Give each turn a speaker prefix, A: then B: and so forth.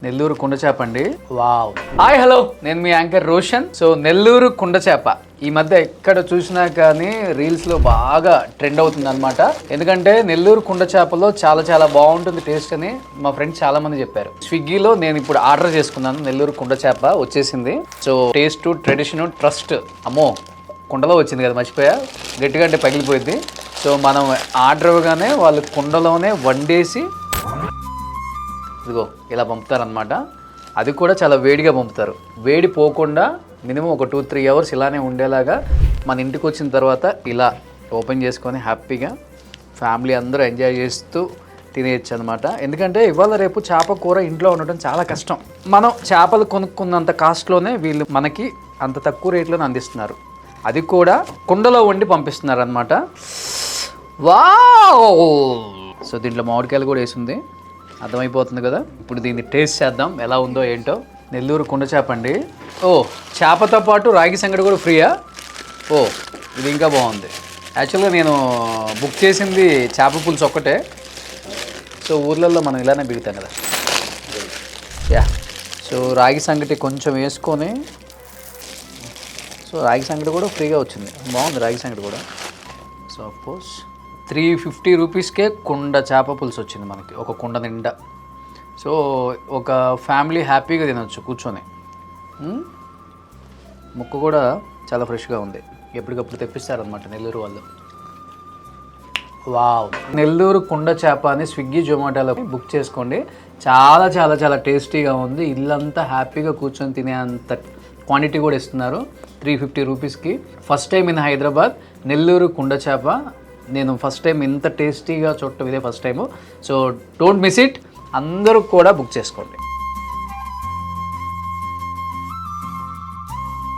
A: నెల్లూరు కుండ చేప అండి. వావ్. హాయ్ హలో, నేను మీ యాంకర్ రోషన్. సో నెల్లూరు కుండ చేప ఈ మధ్య ఎక్కడ చూసినా కానీ రీల్స్లో బాగా ట్రెండ్ అవుతుంది అనమాట. ఎందుకంటే నెల్లూరు కుండ చేపలో చాలా చాలా బాగుంటుంది టేస్ట్ అని మా ఫ్రెండ్స్ చాలా మంది చెప్పారు. స్విగ్గీలో నేను ఇప్పుడు ఆర్డర్ చేసుకున్నాను. నెల్లూరు కుండ చేప వచ్చేసింది. So taste, tradition, trust. అమ్మో, కుండలో వచ్చింది కదా, మర్చిపోయా. గట్టిగా అంటే పగిలిపోయింది. సో మనం ఆర్డర్ ఇవ్వగానే వాళ్ళు కుండలోనే వండేసి ఇదిగో ఇలా పంపుతారనమాట. అది కూడా చాలా వేడిగా పంపుతారు. వేడి పోకుండా మినిమం ఒక 2-3 అవర్స్ ఇలానే ఉండేలాగా మన ఇంటికి వచ్చిన తర్వాత ఇలా ఓపెన్ చేసుకొని హ్యాపీగా ఫ్యామిలీ అందరూ ఎంజాయ్ చేస్తూ తినేయచ్చు అనమాట. ఎందుకంటే ఇవాళ రేపు చేప కూర ఇంట్లో ఉండటం చాలా కష్టం. మనం చేపలు కొనుక్కున్నంత కాస్ట్లోనే వీళ్ళు మనకి అంత తక్కువ రేట్లోనే అందిస్తున్నారు. అది కూడా కుండలో వండి పంపిస్తున్నారు అనమాట. వావ్. సో దీంట్లో మామిడికాయలు కూడా వేసింది, అర్థమైపోతుంది కదా. ఇప్పుడు దీన్ని టేస్ట్ చేద్దాం ఎలా ఉందో ఏంటో. నెల్లూరు కుండ చేప అండి. ఓ, చేపతో పాటు రాగి సంగటి కూడా ఫ్రీయా? ఓ, ఇది ఇంకా బాగుంది. యాక్చువల్గా నేను బుక్ చేసింది చేప పులుసు ఒక్కటే. సో ఊర్లలో మనం ఇలానే బిగుతాం కదా. యా. సో రాగి సంగటి కొంచెం వేసుకొని, సో రాగి సంగటి కూడా ఫ్రీగా వచ్చింది. బాగుంది రాగి సంగటి కూడా. సపోజ్ 350 రూపీస్కే కుండ చేప పులుసు వచ్చింది మనకి, ఒక కుండ నిండా. సో ఒక ఫ్యామిలీ హ్యాపీగా తినొచ్చు కూర్చొని. ముక్క కూడా చాలా ఫ్రెష్గా ఉంది. ఎప్పటికప్పుడు తెప్పిస్తారనమాట నెల్లూరు వాళ్ళు. వావ్. నెల్లూరు కుండ చేప అని స్విగ్గీ, జొమాటోలో బుక్ చేసుకోండి. చాలా చాలా చాలా టేస్టీగా ఉంది. ఇల్లంతా హ్యాపీగా కూర్చొని తినే అంత క్వాంటిటీ కూడా ఇస్తున్నారు 350 రూపీస్కి. First time in Hyderabad Nellore కుండ చేప. నేను ఫస్ట్ టైం ఇంత టేస్టీగా చూడటం ఇదే first time. So don't miss it. అందరూ కూడా బుక్ చేసుకోండి.